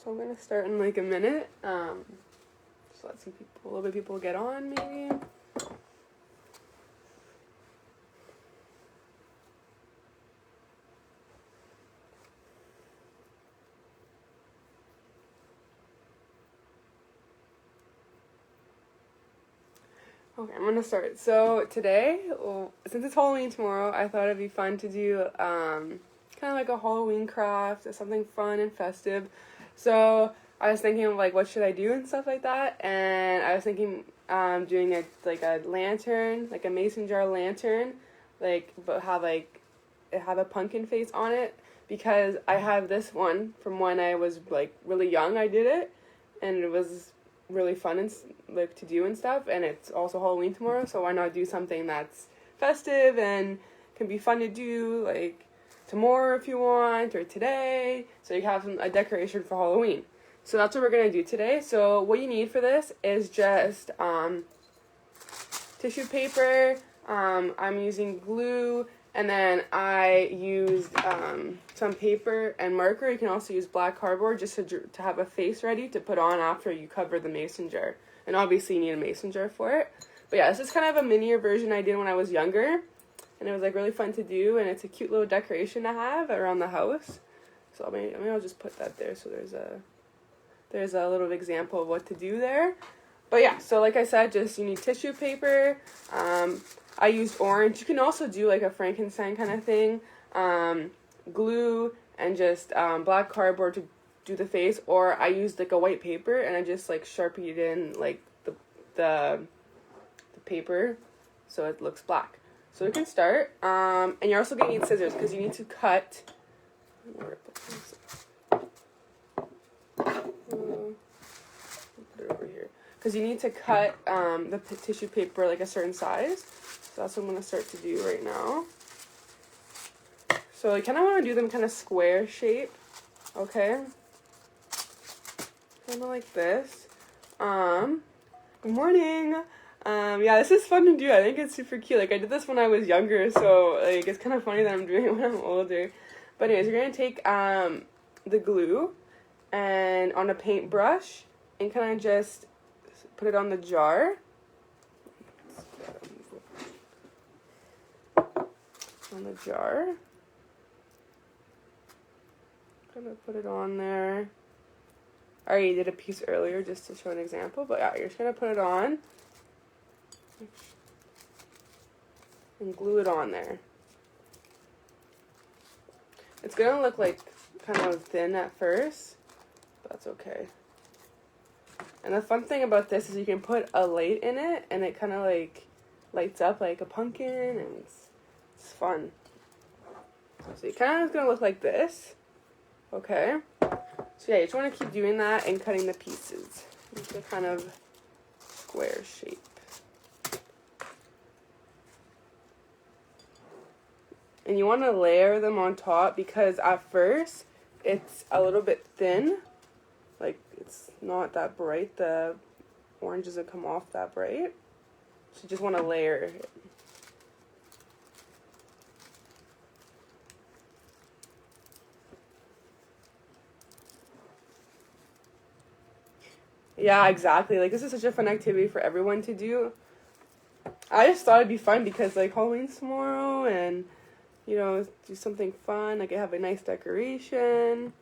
So I'm gonna start in like a minute. Just let some people, a little bit of people get on maybe. Okay, I'm gonna start. So today, since it's Halloween tomorrow, I thought it'd be fun to do kind of like a Halloween craft or something fun and festive. So I was thinking of like what should I do and stuff like that, and I was thinking doing a lantern, like a mason jar lantern, but have it have a pumpkin face on it, because I have this one from when I was like really young. I did it, and it was really fun and like to do and stuff, and it's also Halloween tomorrow, so why not do something that's festive and can be fun to do like tomorrow if you want, or today, so you have a decoration for Halloween. So that's what we're gonna do today. So what you need for this is just tissue paper. I'm using glue, and then I used some paper and marker. You can also use black cardboard just to have a face ready to put on after you cover the mason jar. And obviously you need a mason jar for it. But yeah, this is kind of a minier version I did when I was younger. And it was like really fun to do, and it's a cute little decoration to have around the house. So maybe I'll just put that there so there's a little example of what to do there. But yeah, so like I said, just you need tissue paper. I used orange. You can also do like a Frankenstein kind of thing. Glue and just black cardboard to do the face, or I used like a white paper and I just like Sharpied in like the paper so it looks black. So we can start. And you're also gonna need scissors because you need to cut. Put it over here. Because you need to cut the tissue paper like a certain size. So that's what I'm going to start to do right now. So I kind of want to do them kind of square shape. Okay. Kind of like this. Good morning. Yeah, this is fun to do. I think it's super cute. Like I did this when I was younger, so like it's kind of funny that I'm doing it when I'm older. But anyways, you're going to take the glue and on a paintbrush and kind of just put it on the jar. On the jar. Gonna put it on there. I already did a piece earlier just to show an example, but yeah, you're just gonna put it on and glue it on there. It's gonna look like kind of thin at first, but that's okay. And the fun thing about this is you can put a light in it and it kind of like lights up like a pumpkin, and it's fun. So it kind of is going to look like this. Okay. So yeah, you just want to keep doing that and cutting the pieces into a kind of square shape. And you want to layer them on top because at first it's a little bit thin. Like it's not that bright. The orange doesn't come off that bright. So you just want to layer it. Yeah, exactly. Like this is such a fun activity for everyone to do. I just thought it'd be fun because like Halloween's tomorrow, and you know, do something fun. Like I have a nice decoration.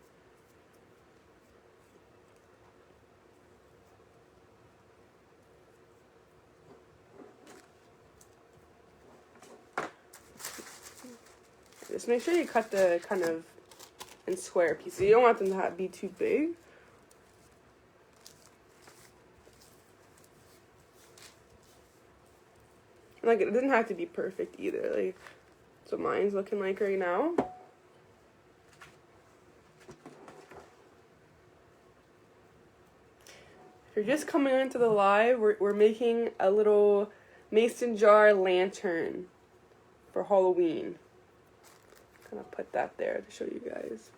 Just make sure you cut the kind of in square pieces. You don't want them to be too big. Like it doesn't have to be perfect either. Like that's what mine's looking like right now. If you're just coming into the live, we're making a little mason jar lantern for Halloween. Kind of put that there to show you guys.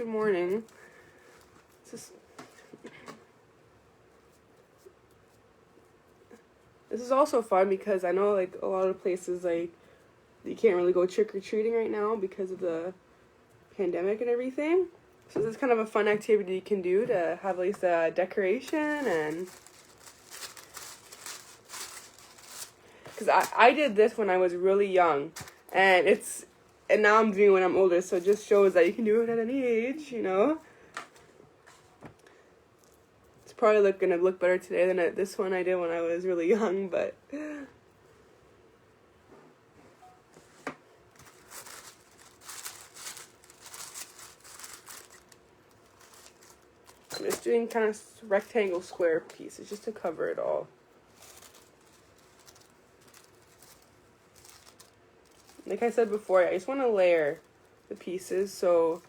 Good morning. This is also fun because I know like a lot of places like you can't really go trick-or-treating right now because of the pandemic and everything. So this is kind of a fun activity you can do to have at least a decoration, and because I did this when I was really young, and now I'm doing it when I'm older, so it just shows that you can do it at any age, you know. It's probably gonna look better today than this one I did when I was really young, but I'm just doing kind of rectangle square pieces just to cover it all. Like I said before, I just want to layer the pieces, so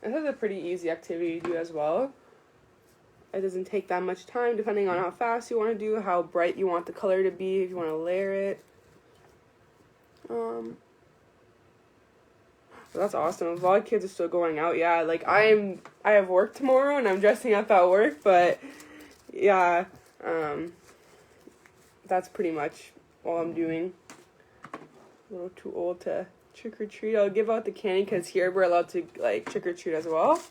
this is a pretty easy activity to do as well. It doesn't take that much time depending on how fast you want to do, how bright you want the color to be, if you want to layer it. That's awesome. A lot of kids are still going out. Yeah, like I have work tomorrow and I'm dressing up at work, but yeah, that's pretty much all I'm doing. A little too old to trick or treat. I'll give out the candy because here we're allowed to like trick or treat as well.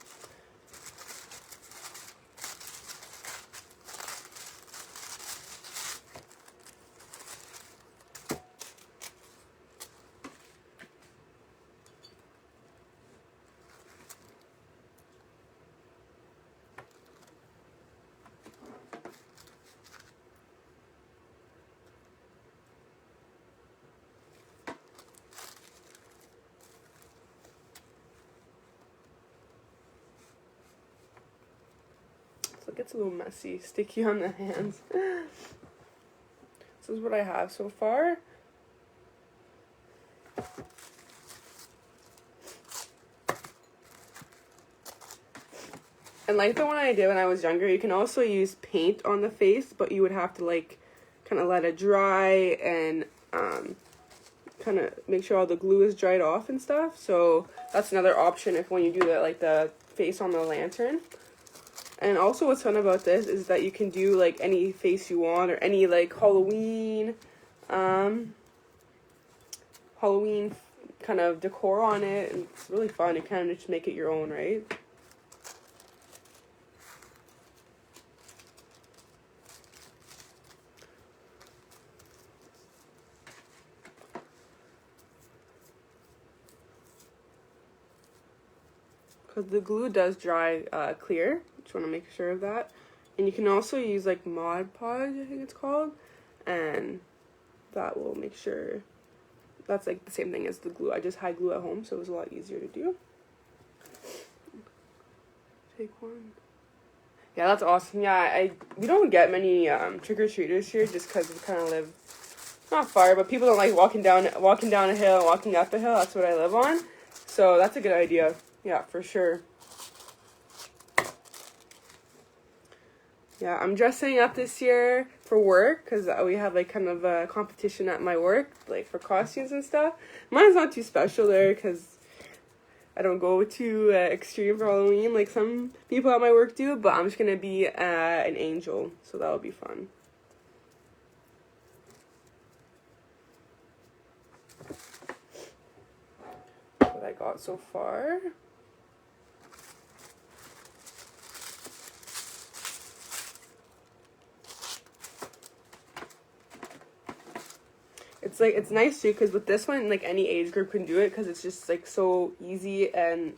So it gets a little messy, sticky on the hands. This is what I have so far. And like the one I did when I was younger, you can also use paint on the face, but you would have to like kind of let it dry and kind of make sure all the glue is dried off and stuff. So that's another option if when you do that, like the face on the lantern. And also what's fun about this is that you can do like any face you want or any like Halloween kind of decor on it, and it's really fun. You kind of just make it your own, right? Because the glue does dry clear. Just want to make sure of that. And you can also use like Mod Podge, I think it's called, and that will make sure that's like the same thing as the glue. I just had glue at home, so it was a lot easier to do. Take one. Yeah, that's awesome. Yeah, we don't get many trick-or-treaters here just because we kind of live not far, but people don't like walking down a hill and walking up a hill. That's what I live on. So that's a good idea. Yeah, for sure. Yeah, I'm dressing up this year for work because we have like kind of a competition at my work, like for costumes and stuff. Mine's not too special there because I don't go too extreme for Halloween like some people at my work do, but I'm just going to be an angel, so that'll be fun. What I got so far. It's nice too because with this one, like any age group can do it because it's just like so easy and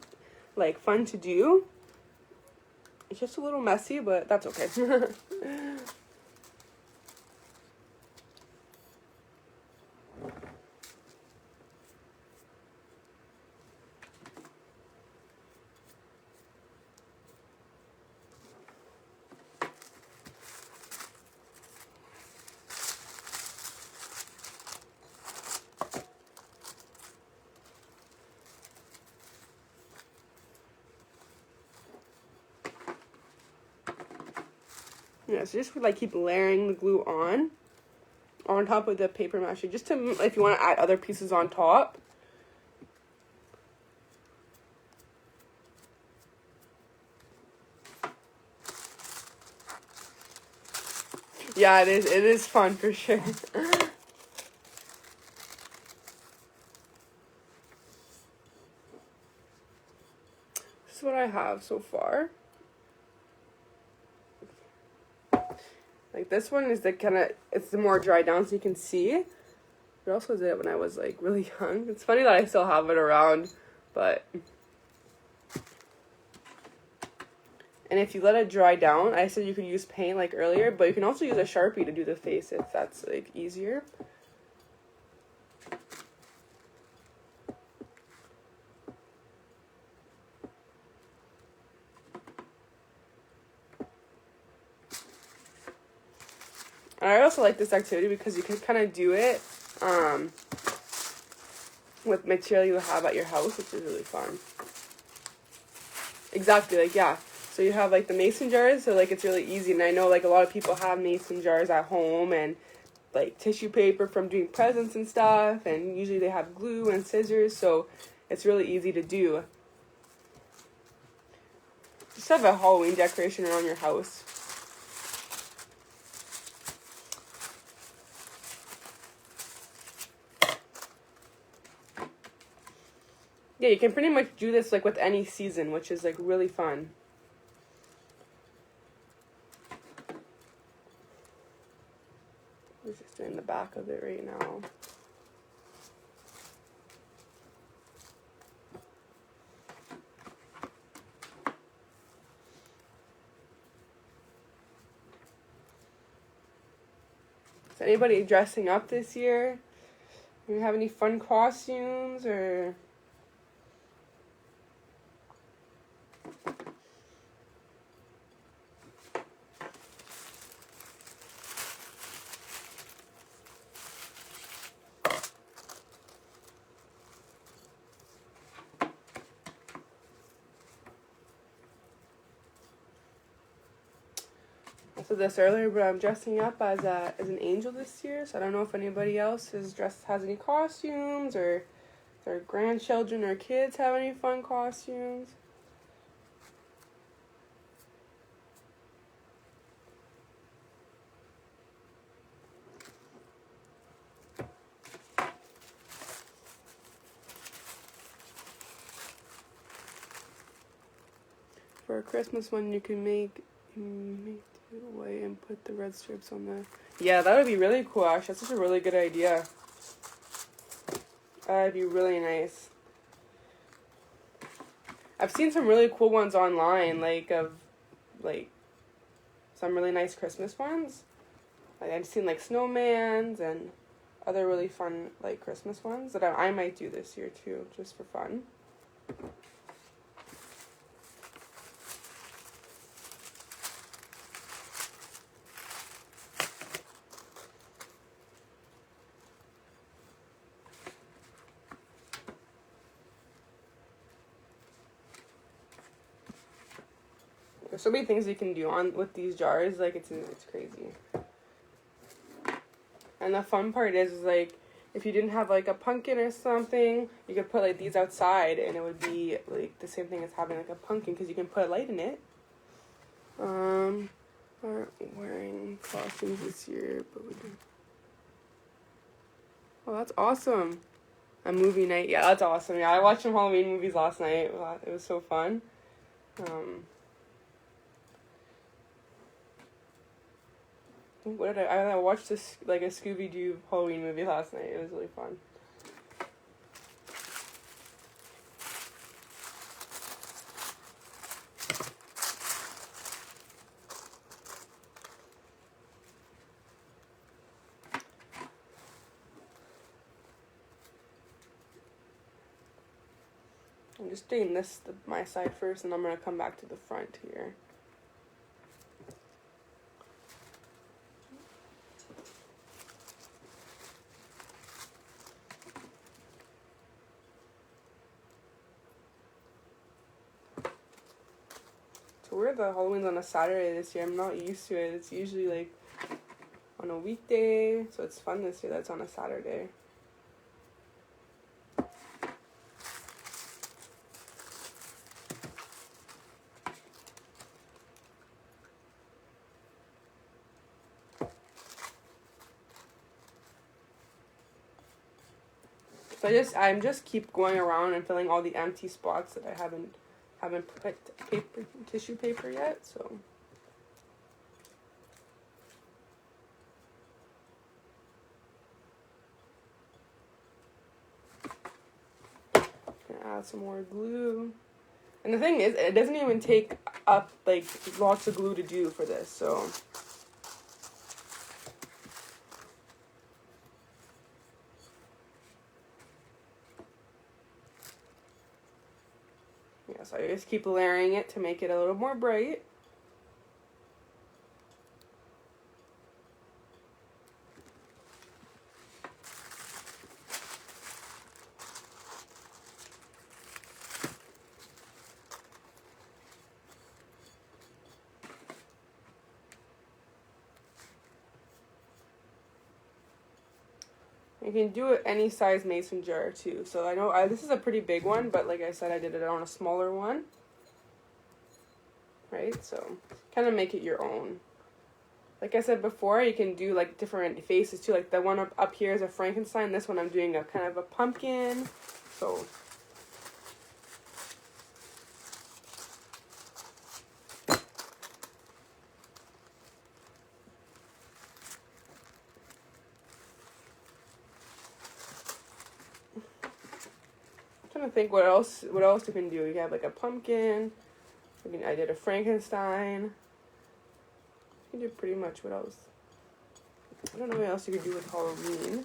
like fun to do. It's just a little messy, but that's okay. Yeah, so just like keep layering the glue on on top of the paper mache, just to, if you want to add other pieces on top. Yeah, it is fun for sure. This is what I have so far. Like this one is the kind of, it's the more dried down so you can see. But I also did it when I was like really young. It's funny that I still have it around, but. And if you let it dry down, I said you could use paint like earlier, but you can also use a Sharpie to do the face if that's like easier. And I also like this activity because you can kind of do it with material you have at your house, which is really fun. Exactly, like, yeah. So you have, like, the mason jars, so, like, it's really easy. And I know, like, a lot of people have mason jars at home and, like, tissue paper from doing presents and stuff. And usually they have glue and scissors, so it's really easy to do. Just have a Halloween decoration around your house. Yeah, you can pretty much do this, like, with any season, which is, like, really fun. We're just doing the back of it right now. Is anybody dressing up this year? Do you have any fun costumes or... I said this earlier, but I'm dressing up as an angel this year, so I don't know if anybody else has any costumes, or their grandchildren or kids have any fun costumes. For a Christmas one, you can make it away and put the red strips on the... Yeah, that would be really cool, Ash. That's such a really good idea. That'd be really nice. I've seen some really cool ones online, like, of, like, some really nice Christmas ones. Like, I've seen, like, snowmans and other really fun, like, Christmas ones that I might do this year, too, just for fun. There's so many things you can do with these jars, like, it's crazy. And the fun part is like, if you didn't have, like, a pumpkin or something, you could put, like, these outside, and it would be, like, the same thing as having, like, a pumpkin, because you can put a light in it. Aren't wearing costumes this year, but we do. Oh, that's awesome. A movie night. Yeah, that's awesome. Yeah, I watched some Halloween movies last night. It was so fun. What did I watched this, like, a Scooby-Doo Halloween movie last night. It was really fun. I'm just doing my side first, and I'm going to come back to the front here. So we're the Halloween's on a Saturday this year. I'm not used to it. It's usually, like, on a weekday. So it's fun this year that's on a Saturday. So I'm just keep going around and filling all the empty spots that I haven't put tissue paper yet. So gonna add some more glue. And the thing is, it doesn't even take up like lots of glue to do for this. So yeah, so I just keep layering it to make it a little more bright. You can do it any size mason jar too. So I know this is a pretty big one, but like I said, I did it on a smaller one. Right? So kind of make it your own. Like I said before, you can do like different faces too. Like the one up here is a Frankenstein. This one I'm doing a kind of a pumpkin. So trying to think what else you can do. You have like a pumpkin. I did a Frankenstein. You can do pretty much what else. I don't know what else you could do with Halloween.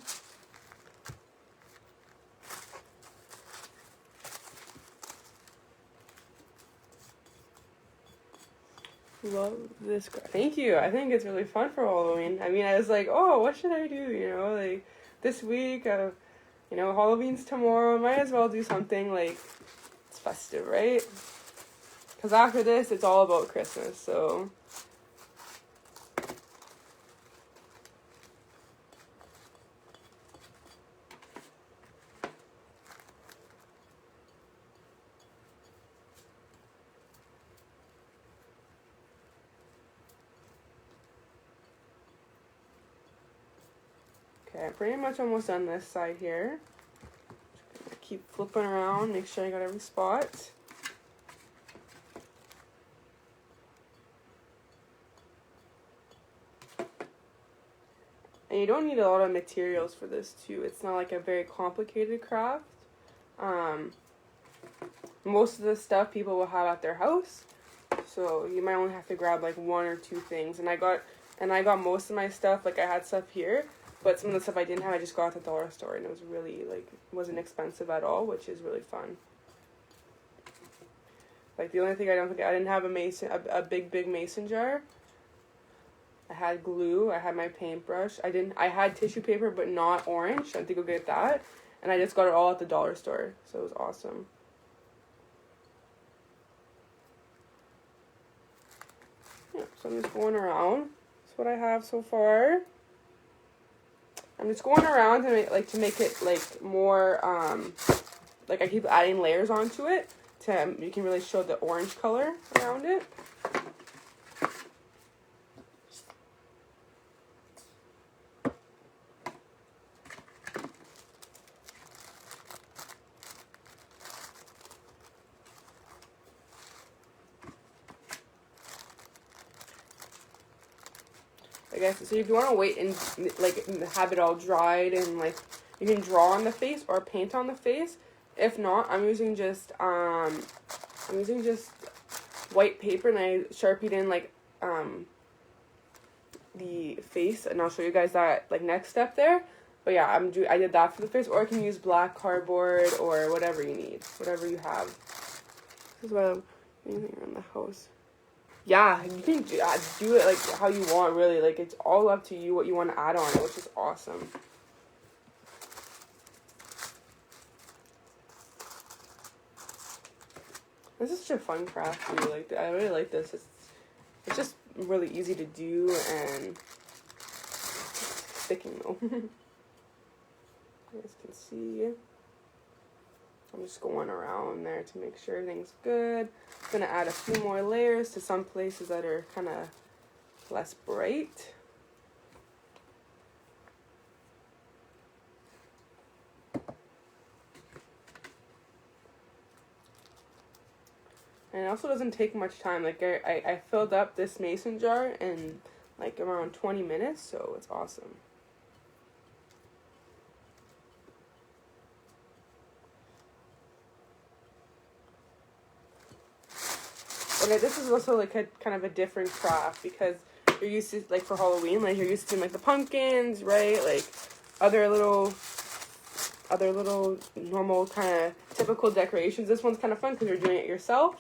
Love this. Thank you. I think it's really fun for Halloween. I mean, I was like, oh, what should I do? You know, like this week, you know, Halloween's tomorrow. Might as well do something like it's festive, right? Because after this, it's all about Christmas. So okay, I'm pretty much almost done this side here. Just gonna keep flipping around, make sure I got every spot. And you don't need a lot of materials for this too. It's not like a very complicated craft. Most of the stuff people will have at their house. So you might only have to grab like one or two things. And I got most of my stuff, like I had stuff here, but some of the stuff I didn't have I just got at the dollar store, and it was really like wasn't expensive at all, which is really fun. Like the only thing I didn't have a big mason jar. I had glue, I had my paintbrush. I had tissue paper but not orange. I had to go get that. And I just got it all at the dollar store. So it was awesome. Yeah, so I'm just going around. That's what I have so far. I'm just going around to make it like more like I keep adding layers onto it to you can really show the orange color around it. I guess so. If you want to wait and like have it all dried and like you can draw on the face or paint on the face. If not, I'm using just white paper and I sharpied in like the face, and I'll show you guys that like next step there. But yeah, I did that for the face, or I can use black cardboard or whatever you need, whatever you have. This is what I'm using around the house. Yeah, you can do it like how you want, really. Like, it's all up to you what you want to add on it, which is awesome. This is such a fun craft, too. Like, I really like this. It's just really easy to do, and sticking though. You guys can see. I'm just going around there to make sure everything's good. I'm gonna add a few more layers to some places that are kind of less bright. And it also doesn't take much time. Like I filled up this mason jar in like around 20 minutes, so it's awesome. Okay, this is also like a kind of a different craft because you're used to, like for Halloween, like you're used to like the pumpkins, right? Like other little normal kind of typical decorations. This one's kind of fun because you're doing it yourself.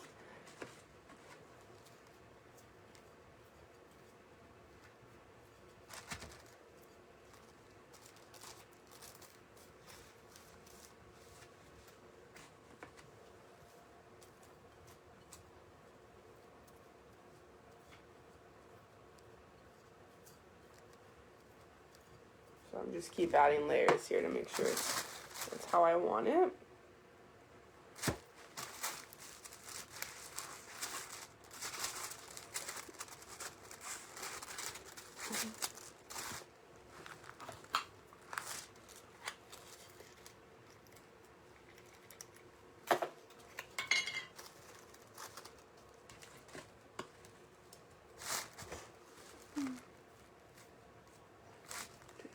So I'm just keep adding layers here to make sure it's how I want it.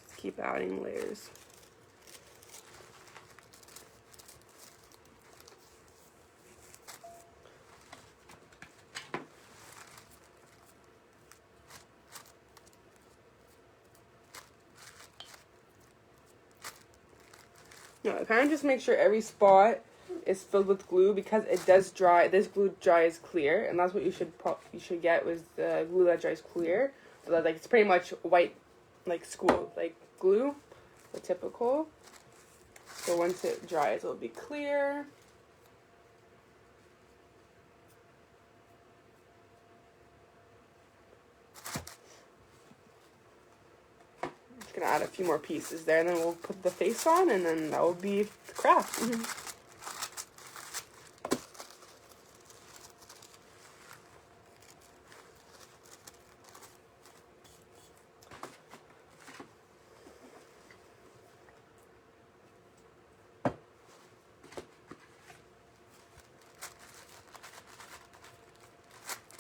Just keep adding layers. No, I kind of just make sure every spot is filled with glue because it does dry. This glue dries clear, and that's what you should get was the glue that dries clear. So that like it's pretty much white, like school like glue, the typical. So once it dries, it'll be clear. Gonna add a few more pieces there, and then we'll put the face on, and then that will be the craft.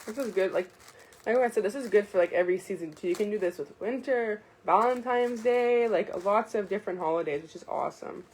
This is good. Like I said, this is good for like every season too. You can do this with winter, Valentine's Day, like lots of different holidays, which is awesome.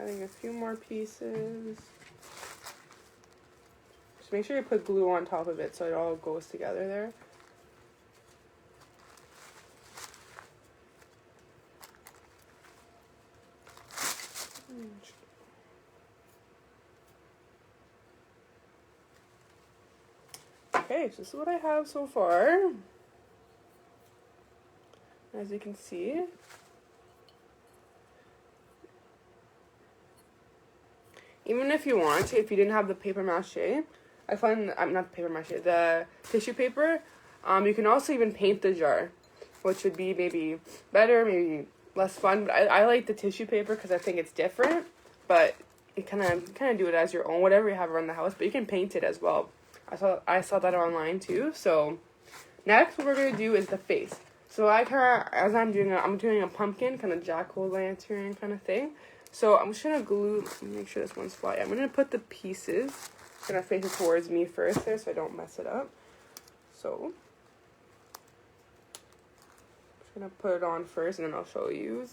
Adding a few more pieces. Just make sure you put glue on top of it so it all goes together there. Okay, so this is what I have so far. As you can see. Even if you want to, if you didn't have the paper mache, I find, not the paper mache, the tissue paper, you can also even paint the jar, which would be maybe better, maybe less fun, but I like the tissue paper because I think it's different, but you kind of do it as your own, whatever you have around the house, but you can paint it as well. I saw that online too. So next what we're going to do is the face. So as I'm doing a pumpkin, kind of jack-o'-lantern kind of thing. So I'm just going to make sure this one's flat. I'm going to put the pieces, I'm going to face it towards me first there so I don't mess it up. So I'm gonna put it on first and then I'll show you.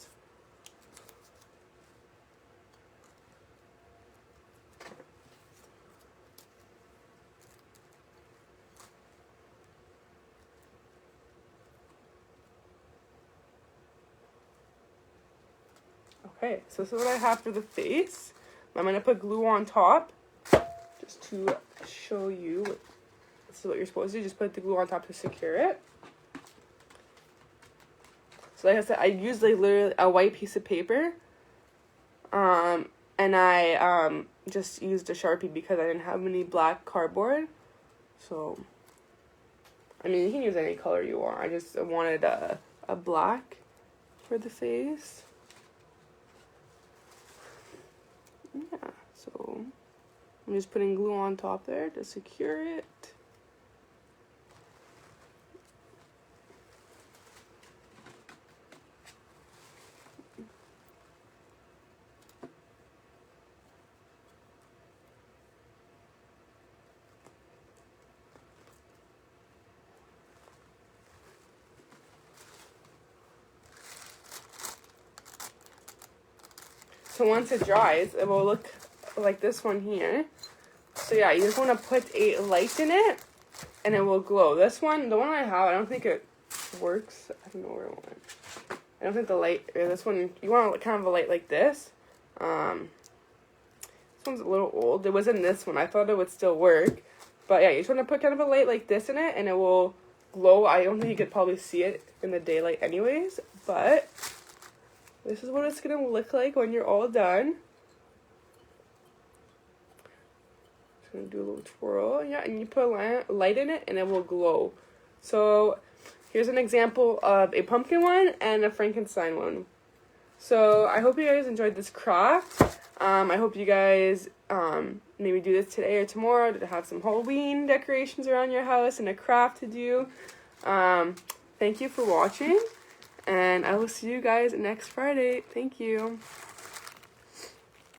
Okay, so this is what I have for the face. I'm gonna put glue on top just to show you. This is what you're supposed to do. Just put the glue on top to secure it. So like I said, I used like literally a white piece of paper. And I just used a Sharpie because I didn't have any black cardboard. So, I mean, you can use any color you want. I just wanted a black for the face. Yeah, so I'm just putting glue on top there to secure it. So once it dries, it will look like this one here. So yeah, you just want to put a light in it, and it will glow. This one, the one I have, I don't think it works. I don't know where it went. I don't think the light, this one, you want kind of a light like this. This one's a little old. It was in this one. I thought it would still work. But yeah, you just want to put kind of a light like this in it, and it will glow. I don't think you could probably see it in the daylight anyways, but this is what it's going to look like when you're all done. Just going to do a little twirl. Yeah, and you put a light in it and it will glow. So here's an example of a pumpkin one and a Frankenstein one. So I hope you guys enjoyed this craft. I hope you guys maybe do this today or tomorrow to have some Halloween decorations around your house and a craft to do. Thank you for watching. And I will see you guys next Friday. Thank you.